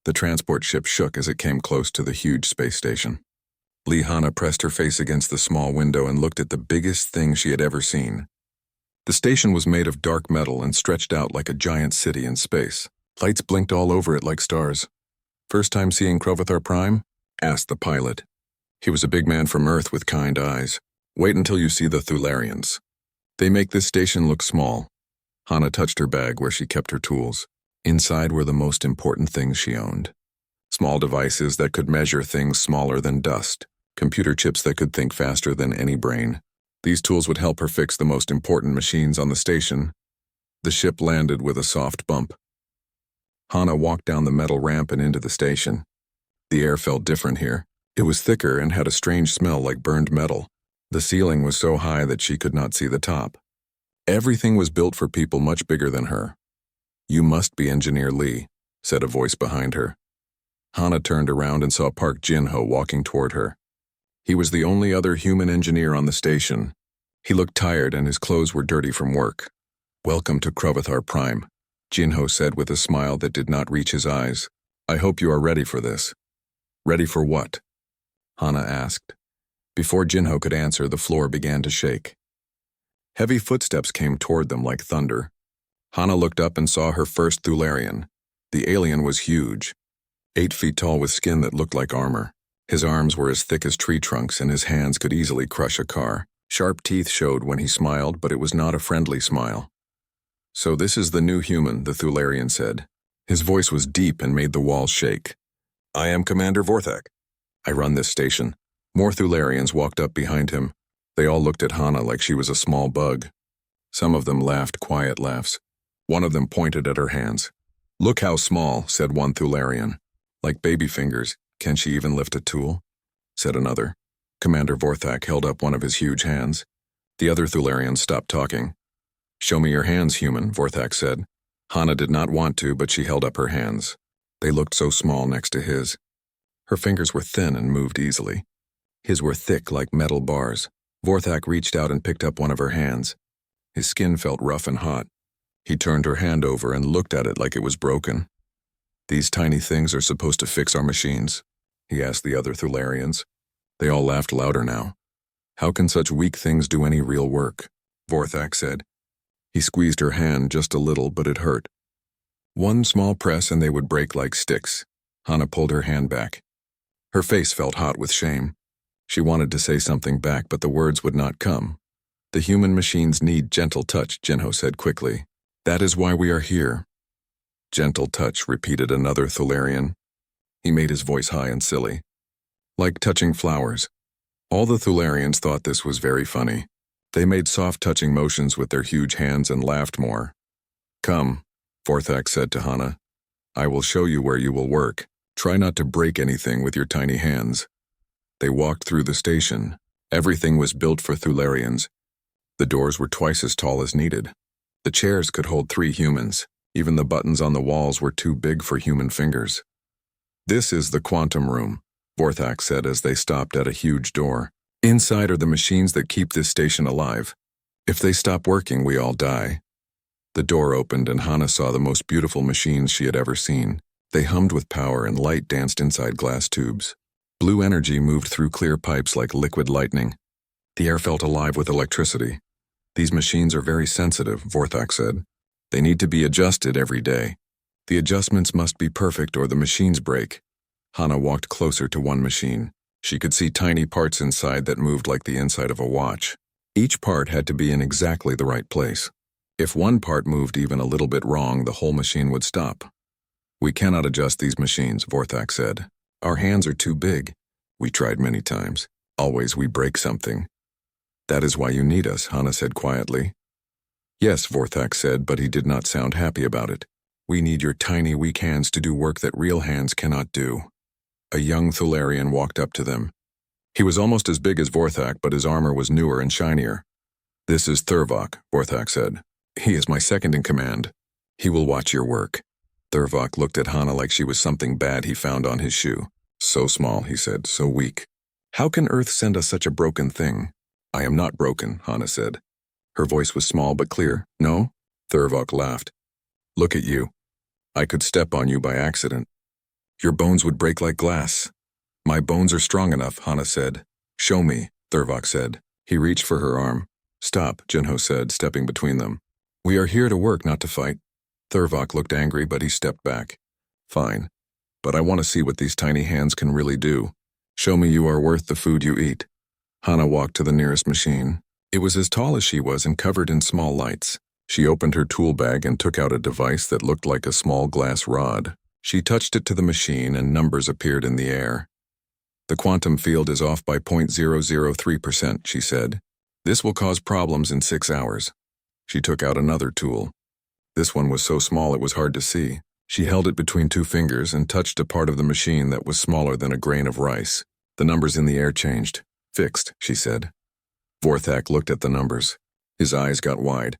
The transport ship shook as it came close to the huge space station. Hana pressed her face against the small window and looked at the biggest thing she had ever seen. The station was made of dark metal and stretched out like a giant city in space. Lights blinked all over it like stars. "First time seeing Crovathar Prime?" asked the pilot. He was a big man from Earth with kind eyes. "Wait until you see the Thularians. They make this station look small." Hana touched her bag where she kept her tools. Inside were the most important things she owned. Small devices that could measure things smaller than dust. Computer chips that could think faster than any brain. These tools would help her fix the most important machines on the station. The ship landed with a soft bump. Hana walked down the metal ramp and into the station. The air felt different here. It was thicker and had a strange smell like burned metal. The ceiling was so high that she could not see the top. Everything was built for people much bigger than her. "You must be Engineer Lee," said a voice behind her. Hana turned around and saw Park Jin-ho walking toward her. He was the only other human engineer on the station. He looked tired and his clothes were dirty from work. "Welcome to Crovathar Prime," Jin-ho said with a smile that did not reach his eyes. "I hope you are ready for this." "Ready for what?" Hana asked. Before Jin-ho could answer, the floor began to shake. Heavy footsteps came toward them like thunder. Hana looked up and saw her first Thularian. The alien was huge, 8 feet tall with skin that looked like armor. His arms were as thick as tree trunks and his hands could easily crush a car. Sharp teeth showed when he smiled, but it was not a friendly smile. "So this is the new human," the Thularian said. His voice was deep and made the walls shake. "I am Commander Vorthak. I run this station." More Thularians walked up behind him. They all looked at Hana like she was a small bug. Some of them laughed quiet laughs. One of them pointed at her hands. "Look how small," said one Thularian. "Like baby fingers. Can she even lift a tool?" said another. Commander Vorthak held up one of his huge hands. The other Thularian stopped talking. "Show me your hands, human," Vorthak said. Hana did not want to, but she held up her hands. They looked so small next to his. Her fingers were thin and moved easily. His were thick like metal bars. Vorthak reached out and picked up one of her hands. His skin felt rough and hot. He turned her hand over and looked at it like it was broken. "These tiny things are supposed to fix our machines?" he asked the other Thularians. They all laughed louder now. "How can such weak things do any real work?" Vorthak said. He squeezed her hand just a little, but it hurt. "One small press and they would break like sticks." Hana pulled her hand back. Her face felt hot with shame. She wanted to say something back, but the words would not come. "The human machines need gentle touch," Jin-ho said quickly. "That is why we are here." "Gentle touch," repeated another Thularian. He made his voice high and silly. "Like touching flowers." All the Thularians thought this was very funny. They made soft touching motions with their huge hands and laughed more. "Come," Vorthak said to Hana. "I will show you where you will work. Try not to break anything with your tiny hands." They walked through the station. Everything was built for Thularians. The doors were twice as tall as needed. The chairs could hold 3 humans. Even the buttons on the walls were too big for human fingers. "This is the quantum room," Vorthak said as they stopped at a huge door. "Inside are the machines that keep this station alive. If they stop working, we all die." The door opened and Hana saw the most beautiful machines she had ever seen. They hummed with power and light danced inside glass tubes. Blue energy moved through clear pipes like liquid lightning. The air felt alive with electricity. "These machines are very sensitive," Vorthak said. "They need to be adjusted every day. The adjustments must be perfect or the machines break." Hana walked closer to one machine. She could see tiny parts inside that moved like the inside of a watch. Each part had to be in exactly the right place. If one part moved even a little bit wrong, the whole machine would stop. "We cannot adjust these machines," Vorthak said. "Our hands are too big. We tried many times. Always we break something." "That is why you need us," Hana said quietly. "Yes," Vorthak said, but he did not sound happy about it. "We need your tiny, weak hands to do work that real hands cannot do." A young Thularian walked up to them. He was almost as big as Vorthak, but his armor was newer and shinier. "This is Thurvok," Vorthak said. "He is my second in command. He will watch your work." Thurvok looked at Hana like she was something bad he found on his shoe. "So small," he said, "so weak. How can Earth send us such a broken thing?" "I am not broken," Hana said. Her voice was small but clear. "No?" Thurvok laughed. "Look at you. I could step on you by accident." Your bones would break like glass. My bones are strong enough, Hana said. Show me, Thurvok said. He reached for her arm. Stop, Jinho said, stepping between them. We are here to work, not to fight. Thurvok looked angry, but he stepped back. Fine. But I want to see what these tiny hands can really do. Show me you are worth the food you eat. Hana walked to the nearest machine. It was as tall as she was and covered in small lights. She opened her tool bag and took out a device that looked like a small glass rod. She touched it to the machine and numbers appeared in the air. The quantum field is off by 0.003%, she said. This will cause problems in 6 hours. She took out another tool. This one was so small it was hard to see. She held it between 2 fingers and touched a part of the machine that was smaller than a grain of rice. The numbers in the air changed. Fixed, she said. Vorthak looked at the numbers. His eyes got wide.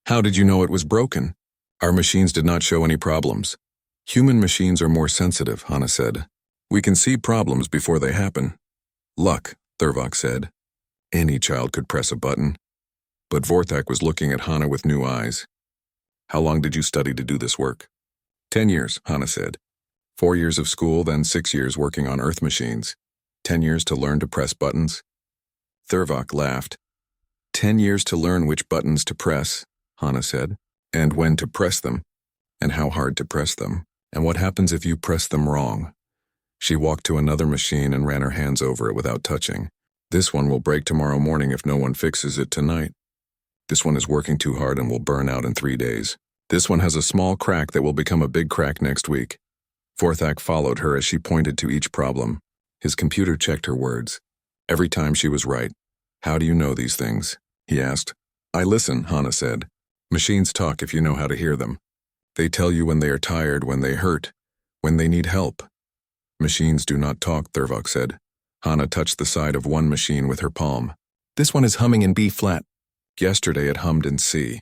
How did you know it was broken? Our machines did not show any problems. Human machines are more sensitive, Hana said. We can see problems before they happen. Luck, Thurvok said. Any child could press a button. But Vorthak was looking at Hana with new eyes. How long did you study to do this work? 10 years, Hana said. 4 years of school, then 6 years working on Earth machines. 10 years to learn to press buttons. Thurvok laughed. 10 years to learn which buttons to press, Hana said, and when to press them, and how hard to press them, and what happens if you press them wrong. She walked to another machine and ran her hands over it without touching. This one will break tomorrow morning if no one fixes it tonight. This one is working too hard and will burn out in 3 days. This one has a small crack that will become a big crack next week. Vorthak followed her as she pointed to each problem. His computer checked her words. Every time she was right. How do you know these things? He asked. I listen, Hana said. Machines talk if you know how to hear them. They tell you when they are tired, when they hurt, when they need help. Machines do not talk, Thurvok said. Hana touched the side of one machine with her palm. This one is humming in B flat. Yesterday it hummed in C.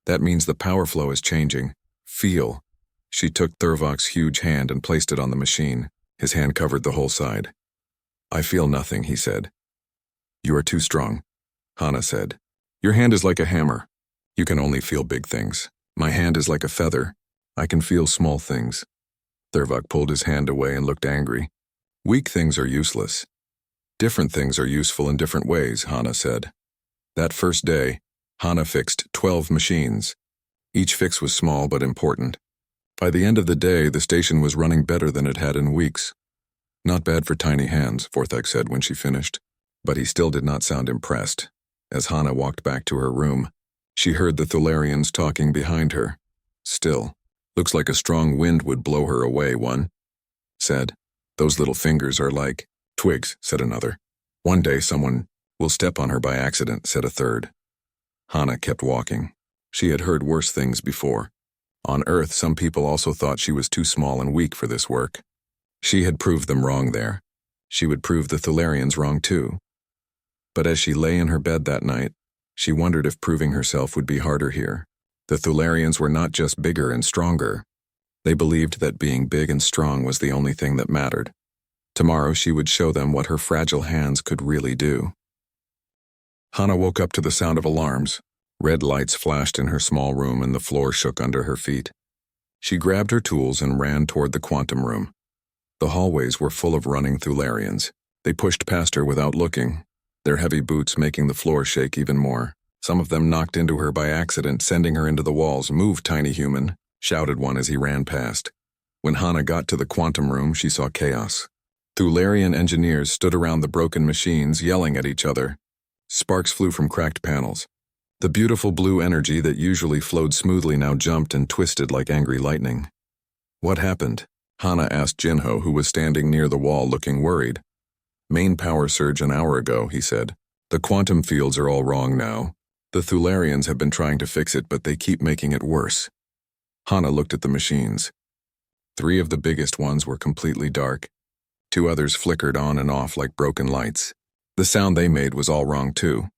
That means the power flow is changing. Feel. She took Thurvok's huge hand and placed it on the machine. His hand covered the whole side. I feel nothing, he said. You are too strong, Hana said. Your hand is like a hammer. You can only feel big things. My hand is like a feather. I can feel small things. Thurvok pulled his hand away and looked angry. Weak things are useless. Different things are useful in different ways, Hana said. That first day, Hana fixed 12 machines. Each fix was small but important. By the end of the day, the station was running better than it had in weeks. Not bad for tiny hands, Vorthak said when she finished. But he still did not sound impressed. As Hana walked back to her room, she heard the Thularians talking behind her. Still, looks like a strong wind would blow her away, one said. Those little fingers are like twigs, said another. One day someone will step on her by accident, said a third. Hana kept walking. She had heard worse things before. On Earth, some people also thought she was too small and weak for this work. She had proved them wrong there. She would prove the Thularians wrong too. But as she lay in her bed that night, she wondered if proving herself would be harder here. The Thularians were not just bigger and stronger. They believed that being big and strong was the only thing that mattered. Tomorrow she would show them what her fragile hands could really do. Hana woke up to the sound of alarms. Red lights flashed in her small room and the floor shook under her feet. She grabbed her tools and ran toward the quantum room. The hallways were full of running Thularians. They pushed past her without looking, their heavy boots making the floor shake even more. Some of them knocked into her by accident, sending her into the walls. Move, tiny human, shouted one as he ran past. When Hana got to the quantum room, she saw chaos. Thularian engineers stood around the broken machines, yelling at each other. Sparks flew from cracked panels. The beautiful blue energy that usually flowed smoothly now jumped and twisted like angry lightning. What happened? Hana asked Jinho, who was standing near the wall looking worried. Main power surge an hour ago, he said. The quantum fields are all wrong now. The Thularians have been trying to fix it, but they keep making it worse. Hana looked at the machines. 3 of the biggest ones were completely dark. 2 others flickered on and off like broken lights. The sound they made was all wrong too.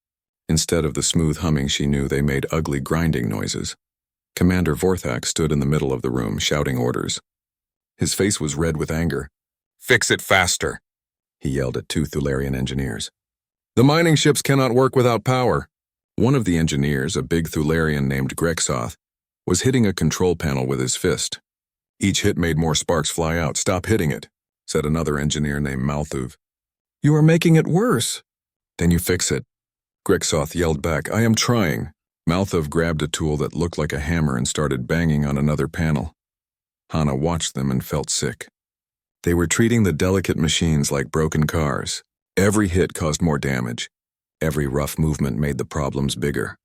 Instead of the smooth humming she knew, they made ugly grinding noises. Commander Vorthak stood in the middle of the room, shouting orders. His face was red with anger. Fix it faster, he yelled at 2 Thularian engineers. The mining ships cannot work without power. One of the engineers, a big Thularian named Grexoth, was hitting a control panel with his fist. Each hit made more sparks fly out. "Stop hitting it," said another engineer named Malthuv. "You are making it worse." "Then you fix it." Grexoth yelled back, "I am trying." Malthuv grabbed a tool that looked like a hammer and started banging on another panel. Hana watched them and felt sick. They were treating the delicate machines like broken cars. Every hit caused more damage. Every rough movement made the problems bigger.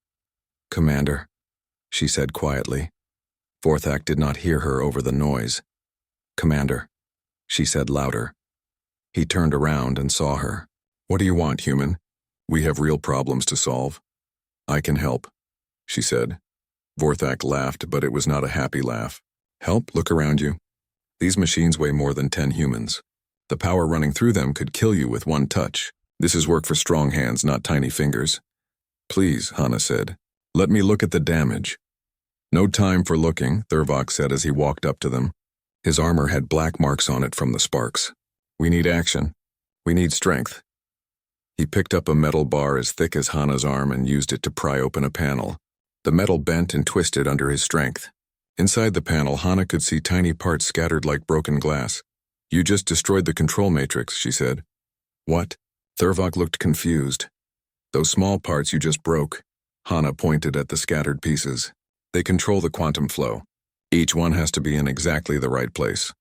"Commander," she said quietly. Vorthak did not hear her over the noise. "Commander," she said louder. He turned around and saw her. "What do you want, human? We have real problems to solve." "I can help," she said. Vorthak laughed, but it was not a happy laugh. "Help? Look around you. These machines weigh more than 10 humans. The power running through them could kill you with one touch. This is work for strong hands, not tiny fingers." "Please," Hana said. "Let me look at the damage." "No time for looking," Thurvok said as he walked up to them. His armor had black marks on it from the sparks. "We need action. We need strength." He picked up a metal bar as thick as Hana's arm and used it to pry open a panel. The metal bent and twisted under his strength. Inside the panel, Hana could see tiny parts scattered like broken glass. "You just destroyed the control matrix," she said. "What?" Thurvok looked confused. "Those small parts you just broke." Hana pointed at the scattered pieces. "They control the quantum flow. Each one has to be in exactly the right place."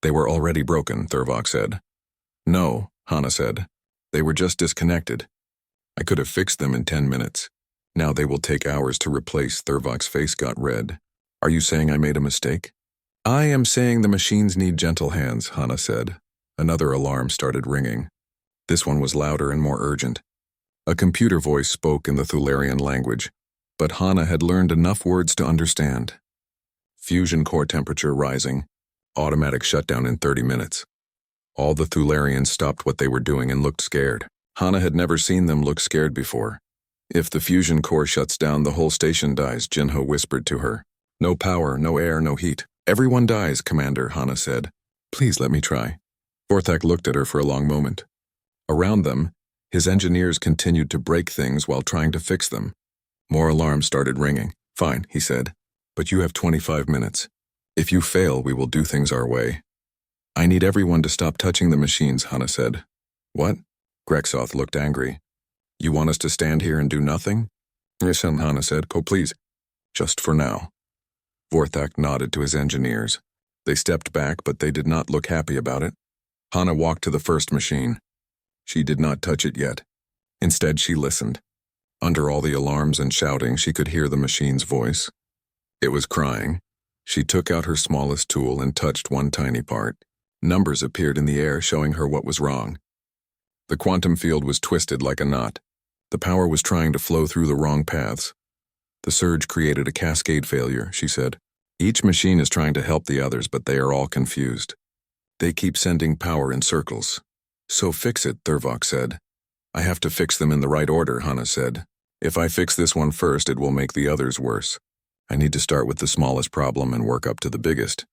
"They were already broken," Thurvok said. "No," Hana said. "They were just disconnected. I could have fixed them in 10 minutes. Now they will take hours to replace." Thurvok's face got red. "Are you saying I made a mistake?" "I am saying the machines need gentle hands," Hana said. Another alarm started ringing. This one was louder and more urgent. A computer voice spoke in the Thularian language, but Hana had learned enough words to understand. "Fusion core temperature rising. Automatic shutdown in 30 minutes. All the Thularians stopped what they were doing and looked scared. Hana had never seen them look scared before. "If the fusion core shuts down, the whole station dies," Jinho whispered to her. "No power, no air, no heat. Everyone dies, Commander," Hana said. "Please let me try." Vorthak looked at her for a long moment. Around them, his engineers continued to break things while trying to fix them. More alarms started ringing. "Fine," he said, "but you have 25 minutes. If you fail, we will do things our way." "I need everyone to stop touching the machines," Hana said. "What?" Grexoth looked angry. "You want us to stand here and do nothing?" "Yes," Hana said. "Oh, please. Just for now." Vorthak nodded to his engineers. They stepped back, but they did not look happy about it. Hana walked to the first machine. She did not touch it yet. Instead, she listened. Under all the alarms and shouting, she could hear the machine's voice. It was crying. She took out her smallest tool and touched one tiny part. Numbers appeared in the air, showing her what was wrong. The quantum field was twisted like a knot. The power was trying to flow through the wrong paths. "The surge created a cascade failure," she said. "Each machine is trying to help the others, but they are all confused. They keep sending power in circles." "So fix it," Thurvok said. "I have to fix them in the right order," Hana said. "If I fix this one first, it will make the others worse. I need to start with the smallest problem and work up to the biggest."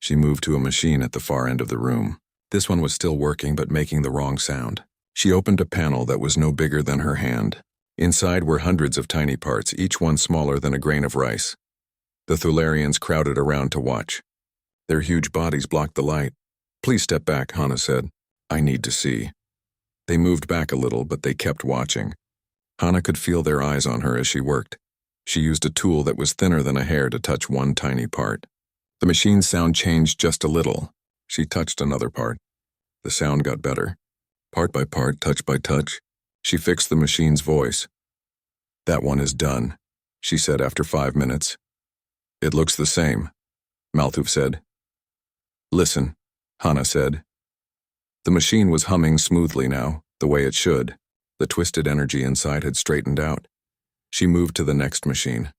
She moved to a machine at the far end of the room. This one was still working but making the wrong sound. She opened a panel that was no bigger than her hand. Inside were hundreds of tiny parts, each one smaller than a grain of rice. The Thularians crowded around to watch. Their huge bodies blocked the light. "Please step back," Hana said. "I need to see." They moved back a little, but they kept watching. Hana could feel their eyes on her as she worked. She used a tool that was thinner than a hair to touch one tiny part. The machine's sound changed just a little. She touched another part. The sound got better. Part by part, touch by touch, she fixed the machine's voice. "That one is done," she said after 5 minutes. "It looks the same," Malthuv said. "Listen," Hana said. The machine was humming smoothly now, the way it should. The twisted energy inside had straightened out. She moved to the next machine.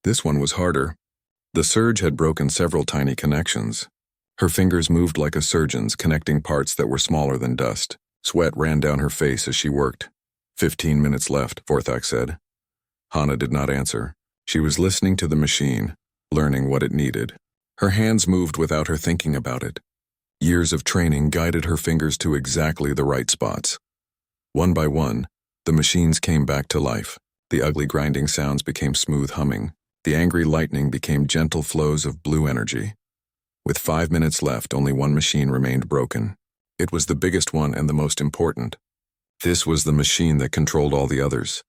This one was harder. The surge had broken several tiny connections. Her fingers moved like a surgeon's, connecting parts that were smaller than dust. Sweat ran down her face as she worked. 15 minutes left, Vorthak said. Hana did not answer. She was listening to the machine, learning what it needed. Her hands moved without her thinking about it. Years of training guided her fingers to exactly the right spots. One by one, the machines came back to life. The ugly grinding sounds became smooth humming. The angry lightning became gentle flows of blue energy. With 5 minutes left, only one machine remained broken. It was the biggest one and the most important. This was the machine that controlled all the others.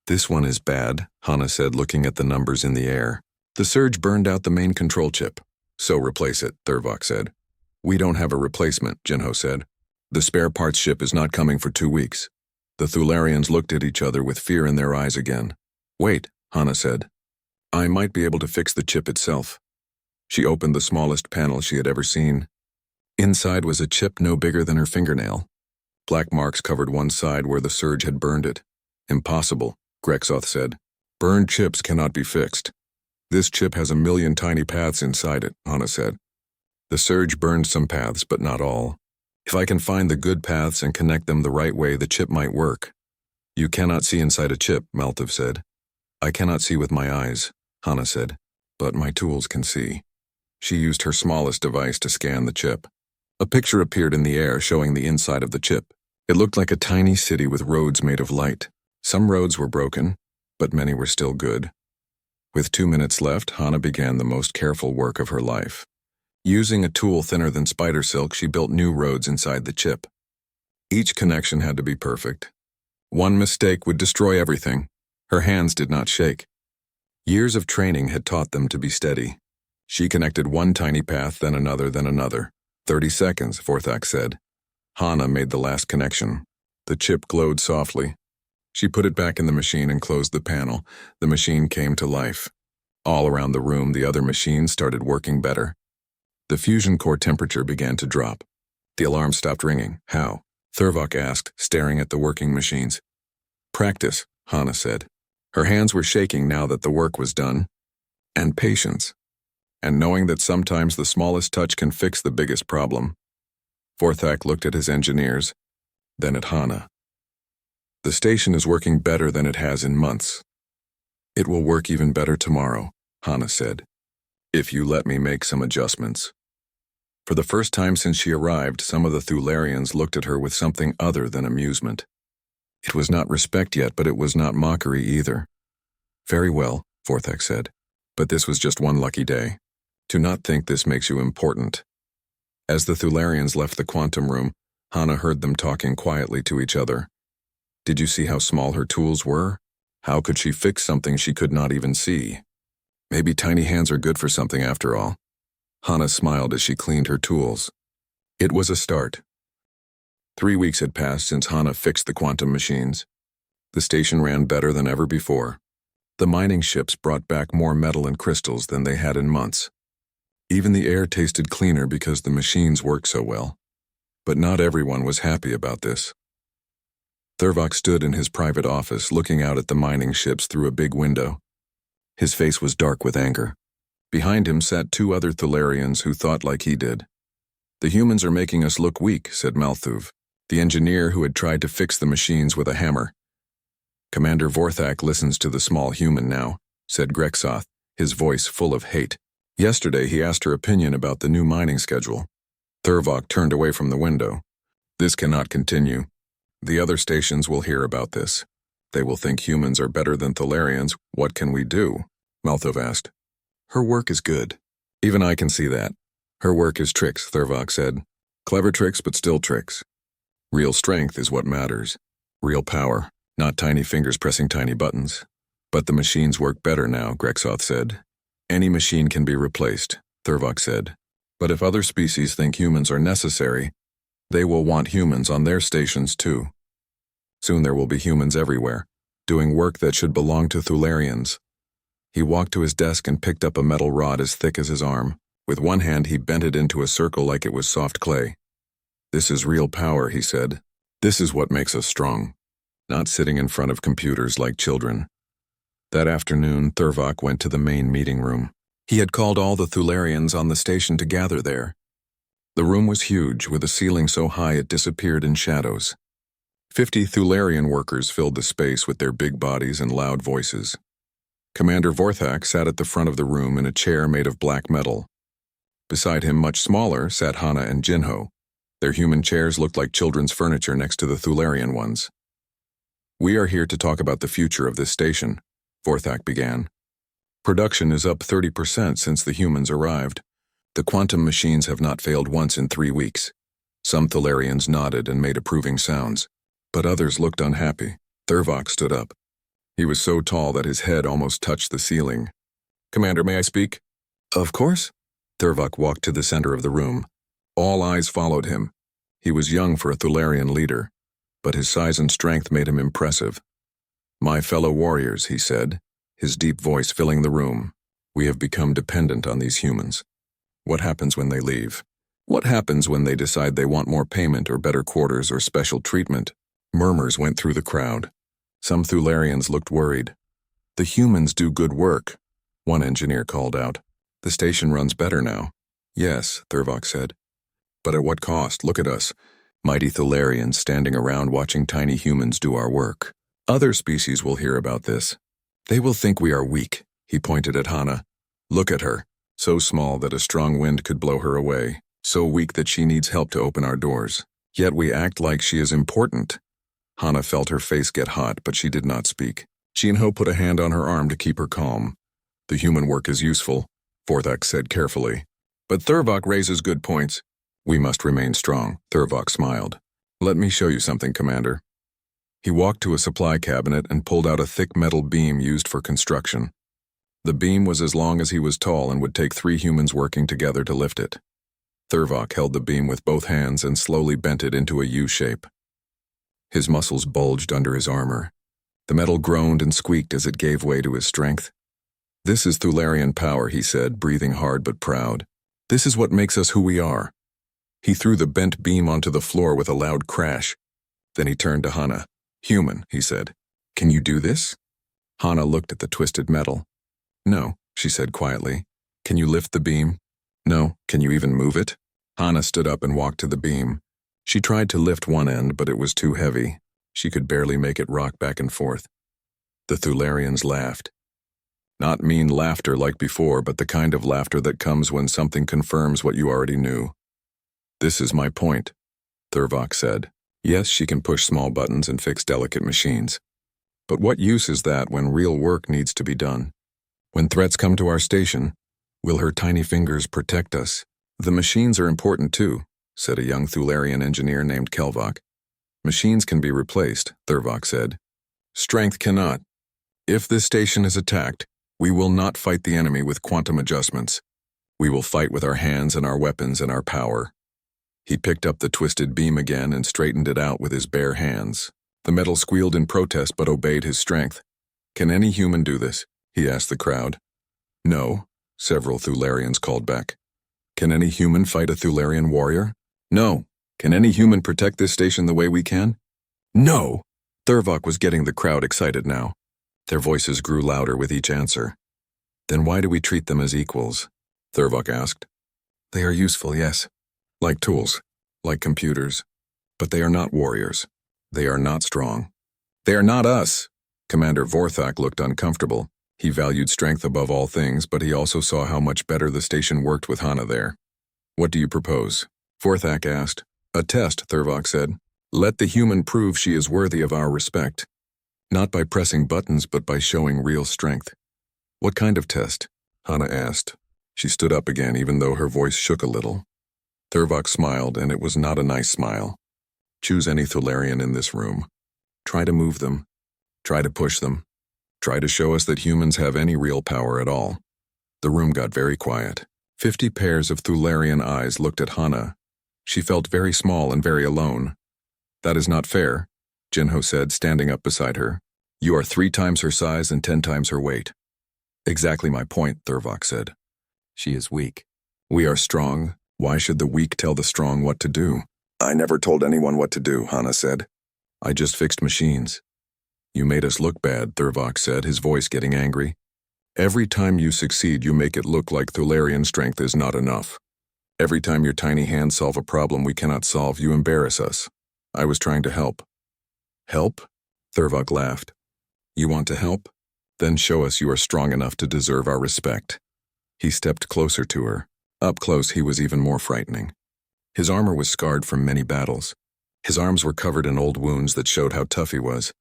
This one is bad, Hana said, looking at the numbers in the air. The surge burned out the main control chip. So replace it, Thurvok said. We don't have a replacement, Jinho said. The spare parts ship is not coming for 2 weeks. The Thularians looked at each other with fear in their eyes again. Wait, Hana said. I might be able to fix the chip itself. She opened the smallest panel she had ever seen. Inside was a chip no bigger than her fingernail. Black marks covered one side where the surge had burned it. Impossible, Grexoth said. Burned chips cannot be fixed. This chip has 1,000,000 tiny paths inside it, Hana said. The surge burned some paths, but not all. If I can find the good paths and connect them the right way, the chip might work. You cannot see inside a chip, Maltov said. I cannot see with my eyes, Hana said, but my tools can see. She used her smallest device to scan the chip. A picture appeared in the air showing the inside of the chip. It looked like a tiny city with roads made of light. Some roads were broken, but many were still good. With 2 minutes left, Hana began the most careful work of her life. Using a tool thinner than spider silk, she built new roads inside the chip. Each connection had to be perfect. One mistake would destroy everything. Her hands did not shake. Years of training had taught them to be steady. She connected one tiny path, then another, then another. 30 seconds, Vorthak said. Hana made the last connection. The chip glowed softly. She put it back in the machine and closed the panel. The machine came to life. All around the room, the other machines started working better. The fusion core temperature began to drop. The alarm stopped ringing. How? Thurvok asked, staring at the working machines. Practice, Hana said. Her hands were shaking now that the work was done. And patience. And knowing that sometimes the smallest touch can fix the biggest problem. Vorthak looked at his engineers, then at Hana. The station is working better than it has in months. It will work even better tomorrow, Hana said, if you let me make some adjustments. For the first time since she arrived, some of the Thularians looked at her with something other than amusement. It was not respect yet, but it was not mockery either. Very well, Vorthak said, but this was just one lucky day. Do not think this makes you important. As the Thularians left the quantum room, Hana heard them talking quietly to each other. Did you see how small her tools were? How could she fix something she could not even see? Maybe tiny hands are good for something after all. Hana smiled as she cleaned her tools. It was a start. 3 weeks had passed since Hana fixed the quantum machines. The station ran better than ever before. The mining ships brought back more metal and crystals than they had in months. Even the air tasted cleaner because the machines worked so well. But not everyone was happy about this. Thurvok stood in his private office looking out at the mining ships through a big window. His face was dark with anger. Behind him sat 2 other Thularians who thought like he did. The humans are making us look weak, said Malthuv, the engineer who had tried to fix the machines with a hammer. Commander Vorthak listens to the small human now, said Grexoth, his voice full of hate. Yesterday he asked her opinion about the new mining schedule. Thurvok turned away from the window. This cannot continue. The other stations will hear about this. They will think humans are better than Thularians. What can we do? Malthuv asked. Her work is good. Even I can see that. Her work is tricks, Thurvok said. Clever tricks, but still tricks. Real strength is what matters. Real power, not tiny fingers pressing tiny buttons. But the machines work better now, Grexoth said. Any machine can be replaced, Thurvok said. But if other species think humans are necessary, they will want humans on their stations too. Soon there will be humans everywhere, doing work that should belong to Thularians. He walked to his desk and picked up a metal rod as thick as his arm. With one hand he bent it into a circle like it was soft clay. This is real power, he said. This is what makes us strong. Not sitting in front of computers like children. That afternoon, Thurvok went to the main meeting room. He had called all the Thularians on the station to gather there. The room was huge, with a ceiling so high it disappeared in shadows. 50 Thularian workers filled the space with their big bodies and loud voices. Commander Vorthak sat at the front of the room in a chair made of black metal. Beside him, much smaller, sat Hana and Jinho. Their human chairs looked like children's furniture next to the Thularian ones. We are here to talk about the future of this station, Vorthak began. Production is up 30% since the humans arrived. The quantum machines have not failed once in 3 weeks. Some Thularians nodded and made approving sounds, but others looked unhappy. Thurvok stood up. He was so tall that his head almost touched the ceiling. "Commander, may I speak?" "Of course." Thurvok walked to the center of the room. All eyes followed him. He was young for a Thularian leader, but his size and strength made him impressive. "My fellow warriors," he said, his deep voice filling the room, "we have become dependent on these humans. What happens when they leave? What happens when they decide they want more payment or better quarters or special treatment?" Murmurs went through the crowd. Some Thularians looked worried. "The humans do good work," one engineer called out. "The station runs better now." "Yes," Thurvok said. "But at what cost? Look at us. Mighty Thularians standing around watching tiny humans do our work. Other species will hear about this. They will think we are weak." He pointed at Hana. "Look at her. So small that a strong wind could blow her away. So weak that she needs help to open our doors. Yet we act like she is important." Hana felt her face get hot, but she did not speak. Jinho put a hand on her arm to keep her calm. "The human work is useful," Vorthak said carefully. "But Thurvok raises good points. We must remain strong." Thurvok smiled. "Let me show you something, Commander." He walked to a supply cabinet and pulled out a thick metal beam used for construction. The beam was as long as he was tall and would take 3 humans working together to lift it. Thurvok held the beam with both hands and slowly bent it into a U shape. His muscles bulged under his armor. The metal groaned and squeaked as it gave way to his strength. "This is Thularian power," he said, breathing hard but proud. "This is what makes us who we are." He threw the bent beam onto the floor with a loud crash. Then he turned to Hana. "Human," he said. "Can you do this?" Hana looked at the twisted metal. "No," she said quietly. "Can you lift the beam?" "No." "Can you even move it?" Hana stood up and walked to the beam. She tried to lift one end, but it was too heavy. She could barely make it rock back and forth. The Thularians laughed. Not mean laughter like before, but the kind of laughter that comes when something confirms what you already knew. "This is my point," Thurvok said. "Yes, she can push small buttons and fix delicate machines. But what use is that when real work needs to be done? When threats come to our station, will her tiny fingers protect us?" "The machines are important too," said a young Thularian engineer named Kelvok. "Machines can be replaced," Thurvok said. "Strength cannot. If this station is attacked, we will not fight the enemy with quantum adjustments. We will fight with our hands and our weapons and our power." He picked up the twisted beam again and straightened it out with his bare hands. The metal squealed in protest but obeyed his strength. "Can any human do this?" he asked the crowd. "No," several Thularians called back. "Can any human fight a Thularian warrior?" "No." "Can any human protect this station the way we can?" "No!" Thurvok was getting the crowd excited now. Their voices grew louder with each answer. "Then why do we treat them as equals?" Thurvok asked. "They are useful, yes. Like tools, like computers. But they are not warriors. They are not strong. They are not us." Commander Vorthak looked uncomfortable. He valued strength above all things, but he also saw how much better the station worked with Hana there. "What do you propose?" Vorthak asked. "A test," Thurvok said. "Let the human prove she is worthy of our respect. Not by pressing buttons, but by showing real strength." "What kind of test?" Hana asked. She stood up again, even though her voice shook a little. Thurvok smiled, and it was not a nice smile. "Choose any Thularian in this room. Try to move them. Try to push them. Try to show us that humans have any real power at all." The room got very quiet. 50 pairs of Thularian eyes looked at Hana. She felt very small and very alone. "That is not fair," Jinho said, standing up beside her. "You are 3 times her size and 10 times her weight." "Exactly my point," Thurvok said. "She is weak. We are strong. Why should the weak tell the strong what to do?" "I never told anyone what to do," Hana said. "I just fixed machines." "You made us look bad," Thurvok said, his voice getting angry. "Every time you succeed, you make it look like Thularian strength is not enough. Every time your tiny hands solve a problem we cannot solve, you embarrass us. I was trying to help." "Help?" Thurvok laughed. "You want to help? Then show us you are strong enough to deserve our respect." He stepped closer to her. Up close, he was even more frightening. His armor was scarred from many battles. His arms were covered in old wounds that showed how tough he was.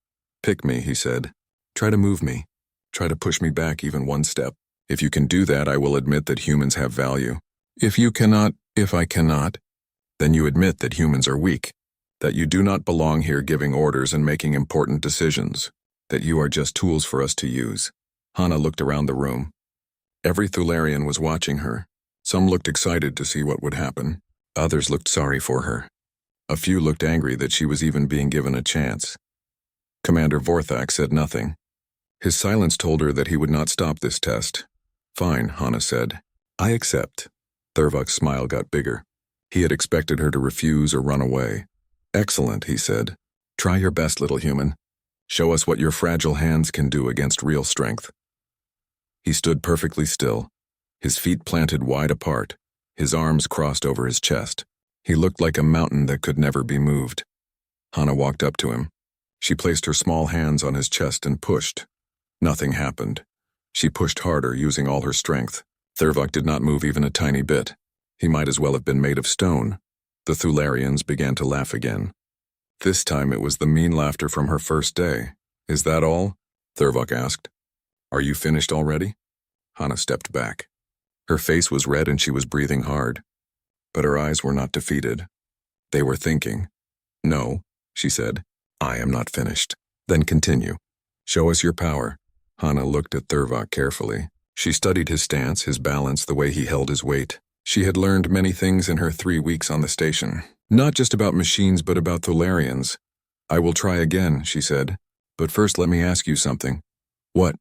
"Pick me," he said. "Try to move me. Try to push me back even one step. If you can do that, I will admit that humans have value. If I cannot, then you admit that humans are weak, that you do not belong here giving orders and making important decisions, that you are just tools for us to use. Hana looked around the room. Every Thularian was watching her. Some looked excited to see what would happen. Others looked sorry for her. A few looked angry that she was even being given a chance. Commander Vorthak said nothing. His silence told her that he would not stop this test. Fine, Hana said. I accept. Thurvok's smile got bigger. He had expected her to refuse or run away. Excellent, he said. Try your best, little human. Show us what your fragile hands can do against real strength. He stood perfectly still, his feet planted wide apart, his arms crossed over his chest. He looked like a mountain that could never be moved. Hana walked up to him. She placed her small hands on his chest and pushed. Nothing happened. She pushed harder, using all her strength. Thurvok did not move even a tiny bit. He might as well have been made of stone. The Thularians began to laugh again. This time it was the mean laughter from her first day. Is that all? Thurvok asked. Are you finished already? Hana stepped back. Her face was red and she was breathing hard. But her eyes were not defeated. They were thinking. No, she said. I am not finished. Then continue. Show us your power. Hana looked at Thurvok carefully. She studied his stance, his balance, the way he held his weight. She had learned many things in her 3 weeks on the station. Not just about machines, but about Thularians. I will try again, she said. But first let me ask you something. What?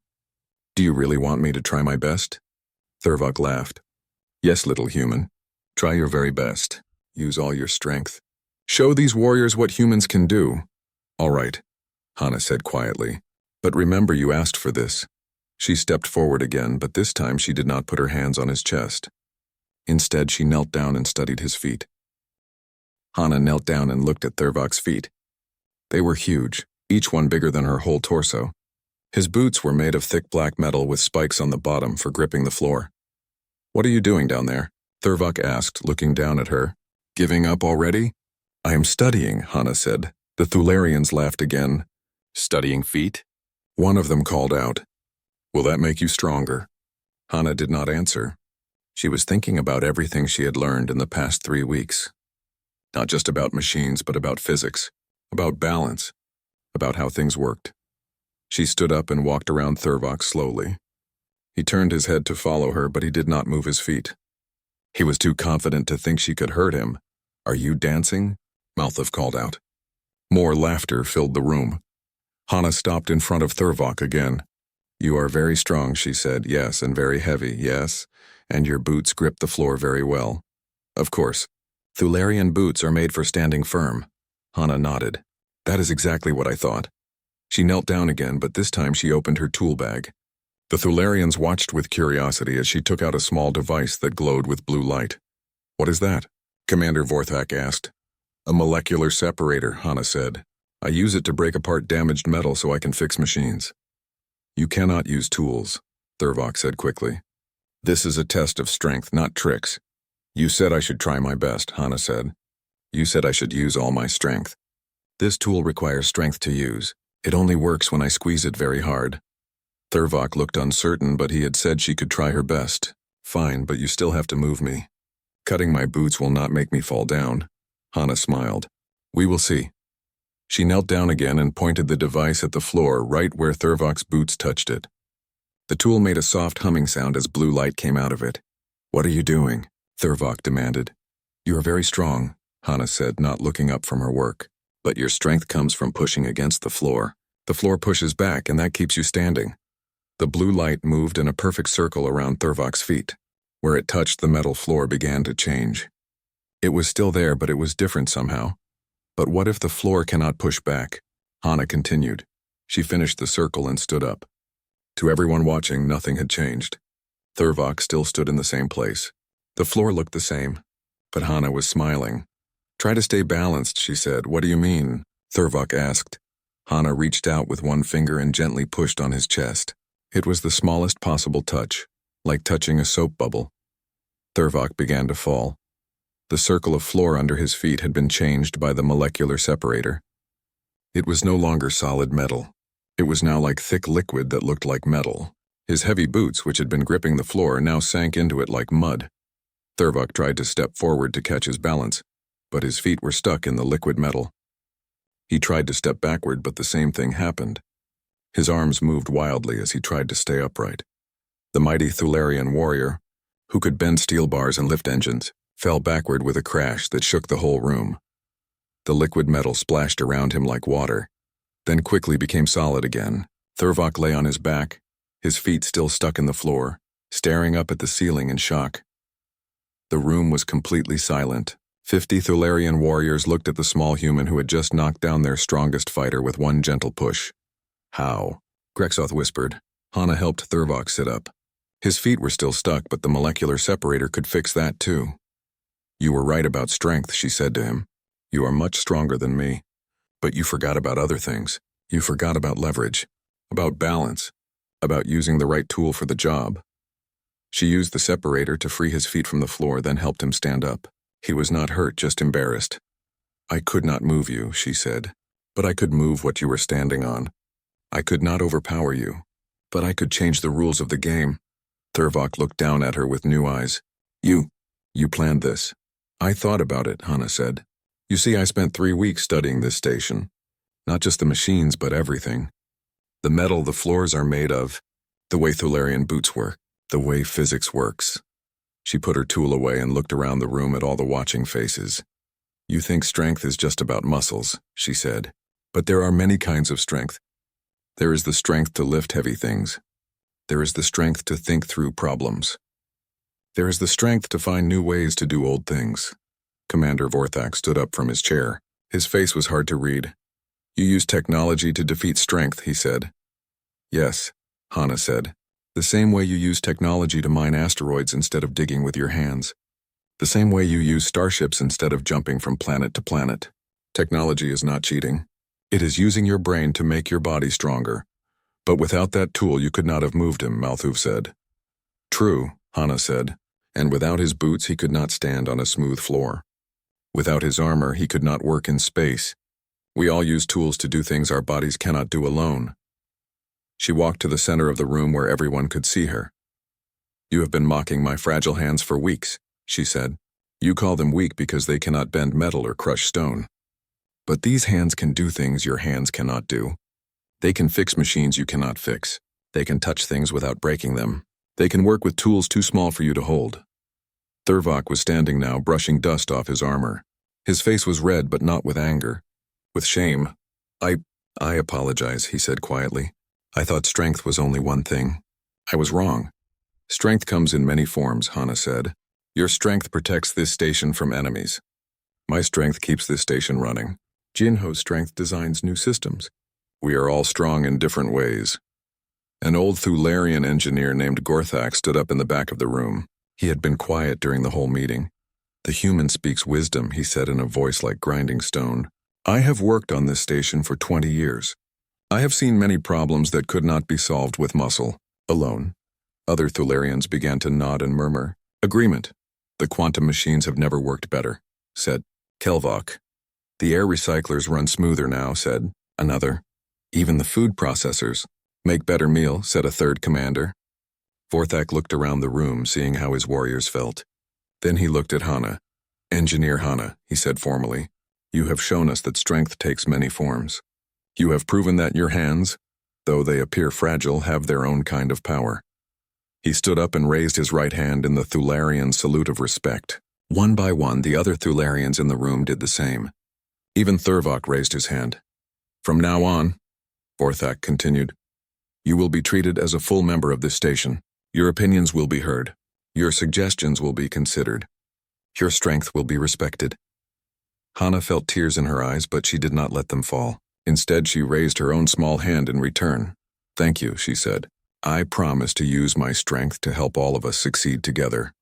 Do you really want me to try my best? Thurvok laughed. Yes, little human. Try your very best. Use all your strength. Show these warriors what humans can do. All right, Hana said quietly. But remember, you asked for this. She stepped forward again, but this time she did not put her hands on his chest. Instead, she knelt down and studied his feet. Hana knelt down and looked at Thurvok's feet. They were huge, each one bigger than her whole torso. His boots were made of thick black metal with spikes on the bottom for gripping the floor. What are you doing down there? Thurvok asked, looking down at her. Giving up already? I am studying, Hana said. The Thularians laughed again. Studying feet? One of them called out. Will that make you stronger? Hana did not answer. She was thinking about everything she had learned in the past 3 weeks. Not just about machines, but about physics, about balance, about how things worked. She stood up and walked around Thurvok slowly. He turned his head to follow her, but he did not move his feet. He was too confident to think she could hurt him. Are you dancing? Malthus called out. More laughter filled the room. Hana stopped in front of Thurvok again. You are very strong, she said. Yes, and very heavy, yes. And your boots grip the floor very well. Of course. Thularian boots are made for standing firm. Hana nodded. That is exactly what I thought. She knelt down again, but this time she opened her tool bag. The Thularians watched with curiosity as she took out a small device that glowed with blue light. What is that? Commander Vorthak asked. A molecular separator, Hana said. I use it to break apart damaged metal so I can fix machines. You cannot use tools, Thurvok said quickly. This is a test of strength, not tricks. You said I should try my best, Hana said. You said I should use all my strength. This tool requires strength to use. It only works when I squeeze it very hard. Thurvok looked uncertain, but he had said she could try her best. Fine, but you still have to move me. Cutting my boots will not make me fall down. Hana smiled. We will see. She knelt down again and pointed the device at the floor right where Thurvok's boots touched it. The tool made a soft humming sound as blue light came out of it. What are you doing? Thurvok demanded. You are very strong, Hana said, not looking up from her work. But your strength comes from pushing against the floor. The floor pushes back and that keeps you standing. The blue light moved in a perfect circle around Thurvok's feet. Where it touched the metal floor began to change. It was still there, but it was different somehow. But what if the floor cannot push back? Hana continued. She finished the circle and stood up. To everyone watching, nothing had changed. Thurvok still stood in the same place. The floor looked the same, but Hana was smiling. Try to stay balanced, she said. What do you mean? Thurvok asked. Hana reached out with one finger and gently pushed on his chest. It was the smallest possible touch, like touching a soap bubble. Thurvok began to fall. The circle of floor under his feet had been changed by the molecular separator. It was no longer solid metal. It was now like thick liquid that looked like metal. His heavy boots, which had been gripping the floor, now sank into it like mud. Thurvok tried to step forward to catch his balance, but his feet were stuck in the liquid metal. He tried to step backward, but the same thing happened. His arms moved wildly as he tried to stay upright. The mighty Thularian warrior, who could bend steel bars and lift engines, fell backward with a crash that shook the whole room. The liquid metal splashed around him like water, then quickly became solid again. Thurvok lay on his back, his feet still stuck in the floor, staring up at the ceiling in shock. The room was completely silent. 50 Thularian warriors looked at the small human who had just knocked down their strongest fighter with one gentle push. How? Grexoth whispered. Hana helped Thurvok sit up. His feet were still stuck, but the molecular separator could fix that too. You were right about strength, she said to him. You are much stronger than me. But you forgot about other things. You forgot about leverage, about balance, about using the right tool for the job. She used the separator to free his feet from the floor, then helped him stand up. He was not hurt, just embarrassed. I could not move you, she said, but I could move what you were standing on. I could not overpower you, but I could change the rules of the game. Thurvok looked down at her with new eyes. You planned this. I thought about it, Hana said. You see, I spent 3 weeks studying this station. Not just the machines, but everything. The metal the floors are made of, the way Thularian boots work, the way physics works. She put her tool away and looked around the room at all the watching faces. You think strength is just about muscles, she said. But there are many kinds of strength. There is the strength to lift heavy things. There is the strength to think through problems. There is the strength to find new ways to do old things. Commander Vorthak stood up from his chair. His face was hard to read. You use technology to defeat strength, he said. Yes, Hana said. The same way you use technology to mine asteroids instead of digging with your hands. The same way you use starships instead of jumping from planet to planet. Technology is not cheating. It is using your brain to make your body stronger. But without that tool you could not have moved him, Malthuf said. True, Hana said, and without his boots he could not stand on a smooth floor. Without his armor he could not work in space. We all use tools to do things our bodies cannot do alone. She walked to the center of the room where everyone could see her. You have been mocking my fragile hands for weeks, she said. You call them weak because they cannot bend metal or crush stone. But these hands can do things your hands cannot do. They can fix machines you cannot fix. They can touch things without breaking them. They can work with tools too small for you to hold. Thurvok was standing now, brushing dust off his armor. His face was red, but not with anger. With shame. I apologize, he said quietly. I thought strength was only one thing. I was wrong. Strength comes in many forms, Hana said. Your strength protects this station from enemies. My strength keeps this station running. Jinho's strength designs new systems. We are all strong in different ways. An old Thularian engineer named Gorthak stood up in the back of the room. He had been quiet during the whole meeting. The human speaks wisdom, he said in a voice like grinding stone. I have worked on this station for 20 years. I have seen many problems that could not be solved with muscle, alone. Other Thularians began to nod and murmur. Agreement. The quantum machines have never worked better, said Kelvok. The air recyclers run smoother now, said another. Even the food processors make better meal, said a third commander. Vorthak looked around the room, seeing how his warriors felt. Then he looked at Hana. Engineer Hana, he said formally. You have shown us that strength takes many forms. You have proven that your hands, though they appear fragile, have their own kind of power. He stood up and raised his right hand in the Thularian salute of respect. One by one, the other Thularians in the room did the same. Even Thurvok raised his hand. From now on, Vorthak continued, you will be treated as a full member of this station. Your opinions will be heard. Your suggestions will be considered. Your strength will be respected. Hana felt tears in her eyes, but she did not let them fall. Instead, she raised her own small hand in return. Thank you, she said. I promise to use my strength to help all of us succeed together.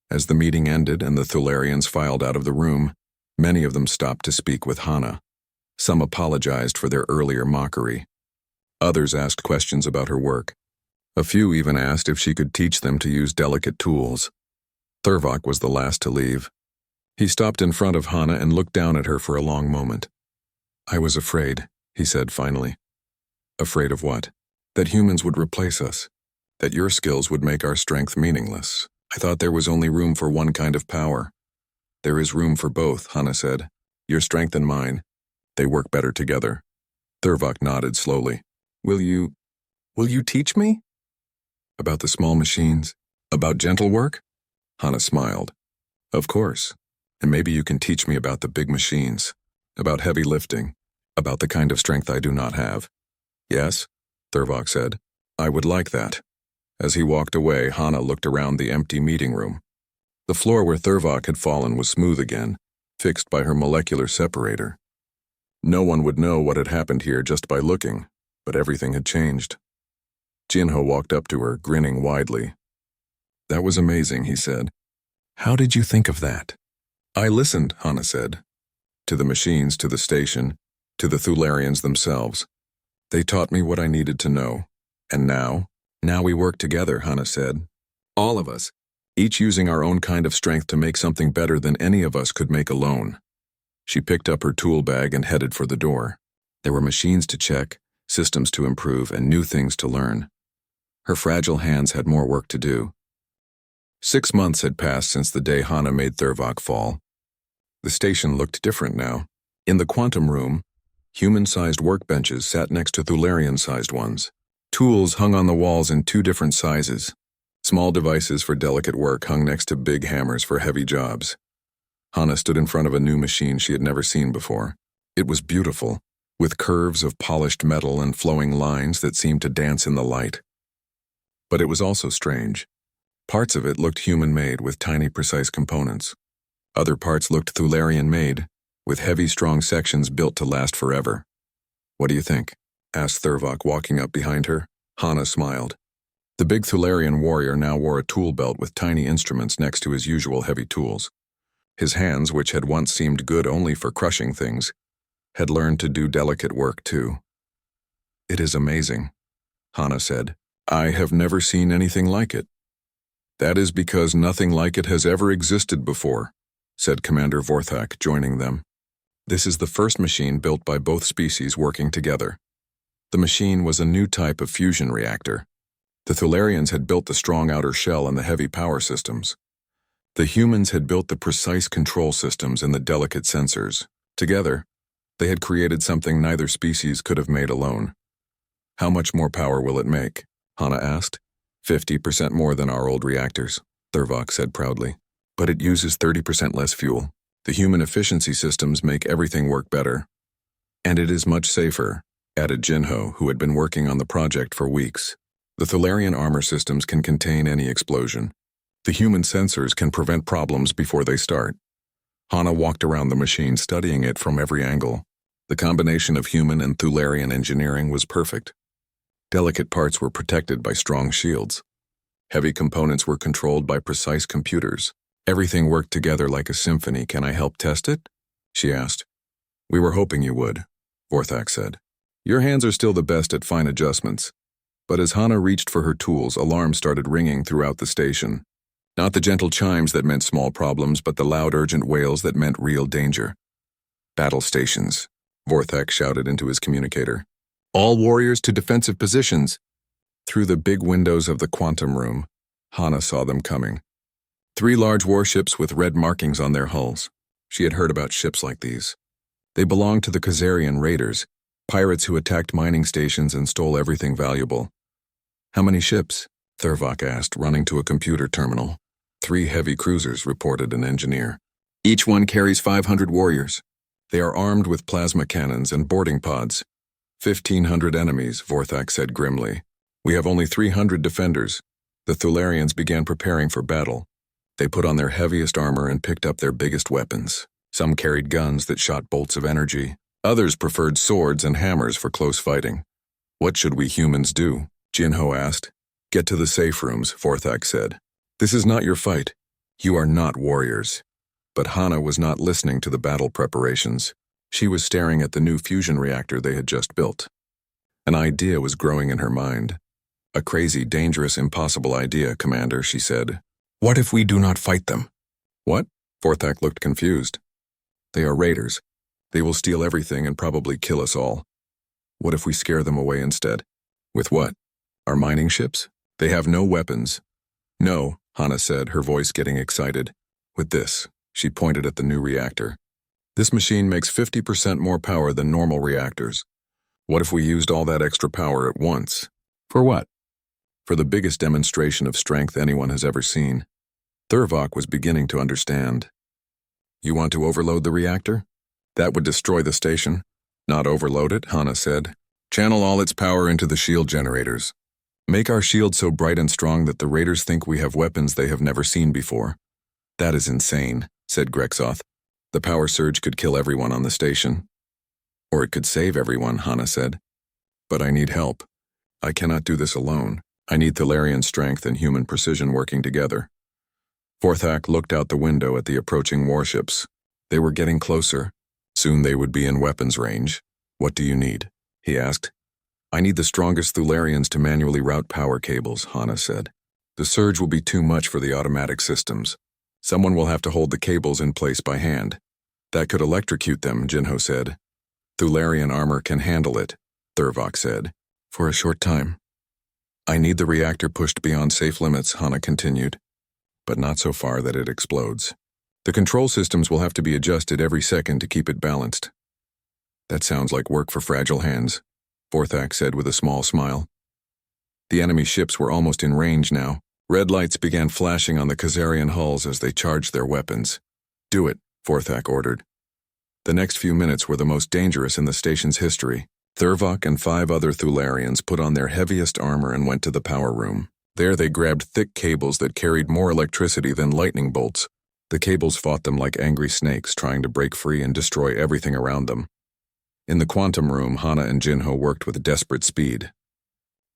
As the meeting ended and the Thularians filed out of the room, many of them stopped to speak with Hana. Some apologized for their earlier mockery. Others asked questions about her work. A few even asked if she could teach them to use delicate tools. Thurvok was the last to leave. He stopped in front of Hana and looked down at her for a long moment. I was afraid, he said finally. Afraid of what? That humans would replace us. That your skills would make our strength meaningless. I thought there was only room for one kind of power. There is room for both, Hana said. Your strength and mine. They work better together. Thurvok nodded slowly. Will you teach me? About the small machines? About gentle work? Hana smiled. Of course. And maybe you can teach me about the big machines, about heavy lifting, about the kind of strength I do not have. Yes, Thurvok said. I would like that. As he walked away, Hana looked around the empty meeting room. The floor where Thurvok had fallen was smooth again, fixed by her molecular separator. No one would know what had happened here just by looking, but everything had changed. Jinho walked up to her, grinning widely. That was amazing, he said. How did you think of that? I listened, Hana said. To the machines, to the station, to the Thularians themselves. They taught me what I needed to know. And now we work together, Hana said. All of us, each using our own kind of strength to make something better than any of us could make alone. She picked up her tool bag and headed for the door. There were machines to check, systems to improve, and new things to learn. Her fragile hands had more work to do. 6 months had passed since the day Hana made Thurvok fall. The station looked different now. In the quantum room, human-sized workbenches sat next to Thularian-sized ones. Tools hung on the walls in 2 different sizes. Small devices for delicate work hung next to big hammers for heavy jobs. Hana stood in front of a new machine she had never seen before. It was beautiful, with curves of polished metal and flowing lines that seemed to dance in the light. But it was also strange. Parts of it looked human-made with tiny, precise components. Other parts looked Thularian-made, with heavy, strong sections built to last forever. What do you think? Asked Thurvok, walking up behind her. Hana smiled. The big Thularian warrior now wore a tool belt with tiny instruments next to his usual heavy tools. His hands, which had once seemed good only for crushing things, had learned to do delicate work too. It is amazing, Hana said. I have never seen anything like it. That is because nothing like it has ever existed before, said Commander Vorthak, joining them. This is the first machine built by both species working together. The machine was a new type of fusion reactor. The Thularians had built the strong outer shell and the heavy power systems. The humans had built the precise control systems and the delicate sensors. Together, they had created something neither species could have made alone. How much more power will it make? Hana asked. 50% more than our old reactors, Thurvok said proudly. But it uses 30% less fuel. The human efficiency systems make everything work better. And it is much safer, added Jinho, who had been working on the project for weeks. The Thularian armor systems can contain any explosion. The human sensors can prevent problems before they start. Hana walked around the machine, studying it from every angle. The combination of human and Thularian engineering was perfect. Delicate parts were protected by strong shields. Heavy components were controlled by precise computers. Everything worked together like a symphony. Can I help test it? She asked. We were hoping you would, Vorthak said. Your hands are still the best at fine adjustments. But as Hana reached for her tools, alarms started ringing throughout the station. Not the gentle chimes that meant small problems, but the loud, urgent wails that meant real danger. Battle stations, Vorthak shouted into his communicator. All warriors to defensive positions. Through the big windows of the quantum room, Hana saw them coming. 3 large warships with red markings on their hulls. She had heard about ships like these. They belonged to the Khazarian raiders, pirates who attacked mining stations and stole everything valuable. How many ships? Thurvok asked, running to a computer terminal. 3 heavy cruisers, reported an engineer. Each one carries 500 warriors. They are armed with plasma cannons and boarding pods. 1,500 enemies, Vorthak said grimly. We have only 300 defenders. The Thularians began preparing for battle. They put on their heaviest armor and picked up their biggest weapons. Some carried guns that shot bolts of energy. Others preferred swords and hammers for close fighting. What should we humans do? Jinho asked. Get to the safe rooms, Vorthak said. This is not your fight. You are not warriors. But Hana was not listening to the battle preparations. She was staring at the new fusion reactor they had just built. An idea was growing in her mind. A crazy, dangerous, impossible idea, Commander, she said. What if we do not fight them? What? Vorthak looked confused. They are raiders. They will steal everything and probably kill us all. What if we scare them away instead? With what? Our mining ships? They have no weapons. No, Hana said, her voice getting excited. With this, she pointed at the new reactor. This machine makes 50% more power than normal reactors. What if we used all that extra power at once? For what? For the biggest demonstration of strength anyone has ever seen. Thurvok was beginning to understand. You want to overload the reactor? That would destroy the station. Not overload it, Hana said. Channel all its power into the shield generators. Make our shield so bright and strong that the raiders think we have weapons they have never seen before. That is insane, said Grexoth. The power surge could kill everyone on the station. Or it could save everyone, Hana said. But I need help. I cannot do this alone. I need Thalarian strength and human precision working together. Vorthak looked out the window at the approaching warships. They were getting closer. Soon they would be in weapons range. What do you need? He asked. I need the strongest Thalarians to manually route power cables, Hana said. The surge will be too much for the automatic systems. Someone will have to hold the cables in place by hand. That could electrocute them, Jinho said. Thalarian armor can handle it, Thurvok said. For a short time. I need the reactor pushed beyond safe limits, Hana continued. But not so far that it explodes. The control systems will have to be adjusted every second to keep it balanced. That sounds like work for fragile hands, Vorthak said with a small smile. The enemy ships were almost in range now. Red lights began flashing on the Khazarian hulls as they charged their weapons. Do it, Vorthak ordered. The next few minutes were the most dangerous in the station's history. Thurvok and 5 other Thalarians put on their heaviest armor and went to the power room. There they grabbed thick cables that carried more electricity than lightning bolts. The cables fought them like angry snakes, trying to break free and destroy everything around them. In the quantum room, Hana and Jinho worked with desperate speed.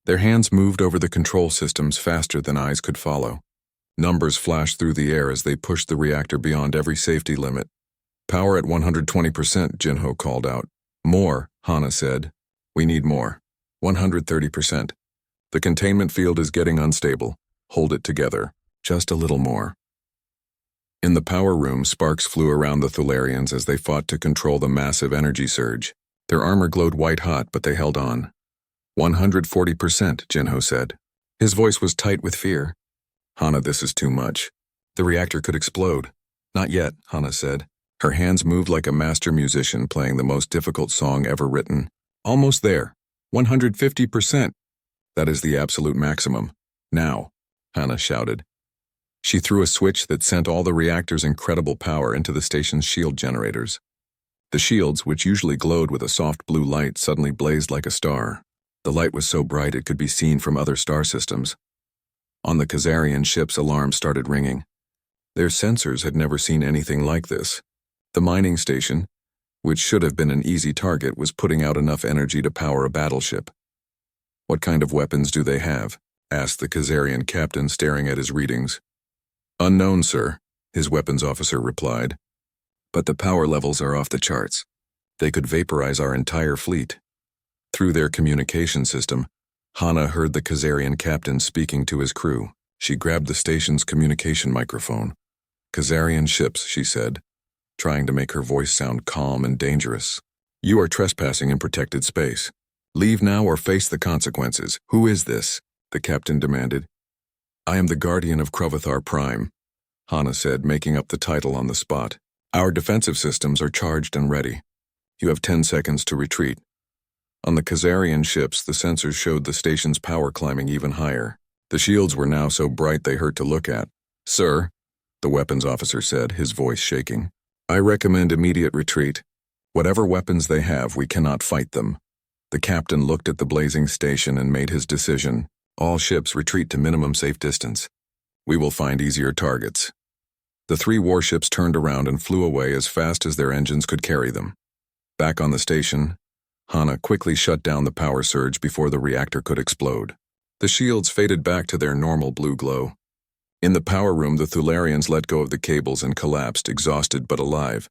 Their hands moved over the control systems faster than eyes could follow. Numbers flashed through the air as they pushed the reactor beyond every safety limit. Power at 120%, Jinho called out. More, Hana said. We need more. 130%. The containment field is getting unstable. Hold it together. Just a little more. In the power room, sparks flew around the Thalarians as they fought to control the massive energy surge. Their armor glowed white-hot, but they held on. 140%, Jinho said. His voice was tight with fear. Hana, this is too much. The reactor could explode. Not yet, Hana said. Her hands moved like a master musician playing the most difficult song ever written. Almost there. 150%. That is the absolute maximum. Now, Hana shouted. She threw a switch that sent all the reactor's incredible power into the station's shield generators. The shields, which usually glowed with a soft blue light, suddenly blazed like a star. The light was so bright it could be seen from other star systems. On the Khazarian ships, alarms started ringing. Their sensors had never seen anything like this. The mining station, which should have been an easy target, was putting out enough energy to power a battleship. What kind of weapons do they have? Asked the Khazarian captain, staring at his readings. Unknown, sir, his weapons officer replied. But the power levels are off the charts. They could vaporize our entire fleet. Through their communication system, Hana heard the Khazarian captain speaking to his crew. She grabbed the station's communication microphone. Khazarian ships, she said, trying to make her voice sound calm and dangerous. You are trespassing in protected space. Leave now or face the consequences. Who is this? The captain demanded. I am the guardian of Krovathar Prime, Hana said, making up the title on the spot. Our defensive systems are charged and ready. You have 10 seconds to retreat. On the Khazarian ships, the sensors showed the station's power climbing even higher. The shields were now so bright they hurt to look at. Sir, the weapons officer said, his voice shaking. I recommend immediate retreat. Whatever weapons they have, we cannot fight them. The captain looked at the blazing station and made his decision. All ships retreat to minimum safe distance. We will find easier targets. The 3 warships turned around and flew away as fast as their engines could carry them. Back on the station, Hana quickly shut down the power surge before the reactor could explode. The shields faded back to their normal blue glow. In the power room, the Thalarians let go of the cables and collapsed, exhausted but alive.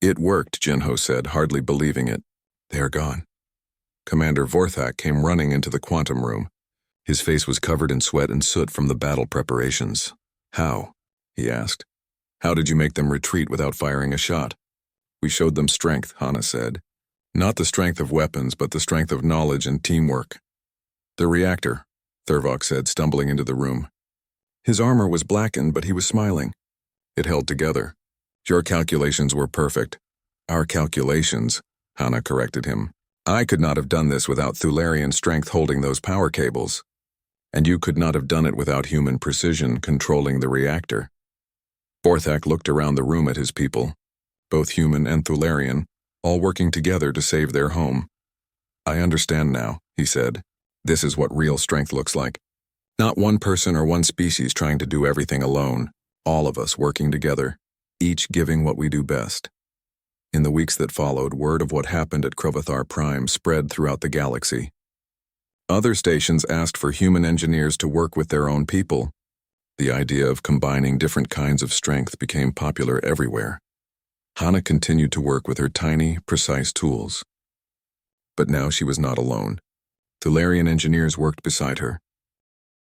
It worked, Jinho said, hardly believing it. They are gone. Commander Vorthak came running into the quantum room. His face was covered in sweat and soot from the battle preparations. How? He asked. How did you make them retreat without firing a shot? We showed them strength, Hana said. Not the strength of weapons, but the strength of knowledge and teamwork. The reactor, Thurvok said, stumbling into the room. His armor was blackened, but he was smiling. It held together. Your calculations were perfect. Our calculations, Hana corrected him. I could not have done this without Thularian strength holding those power cables. And you could not have done it without human precision controlling the reactor. Borthak looked around the room at his people, both human and Thularian, all working together to save their home. I understand now, he said. This is what real strength looks like. Not one person or one species trying to do everything alone. All of us working together, each giving what we do best. In the weeks that followed, word of what happened at Krovathar Prime spread throughout the galaxy. Other stations asked for human engineers to work with their own people. The idea of combining different kinds of strength became popular everywhere. Hana continued to work with her tiny, precise tools. But now she was not alone. Thularian engineers worked beside her,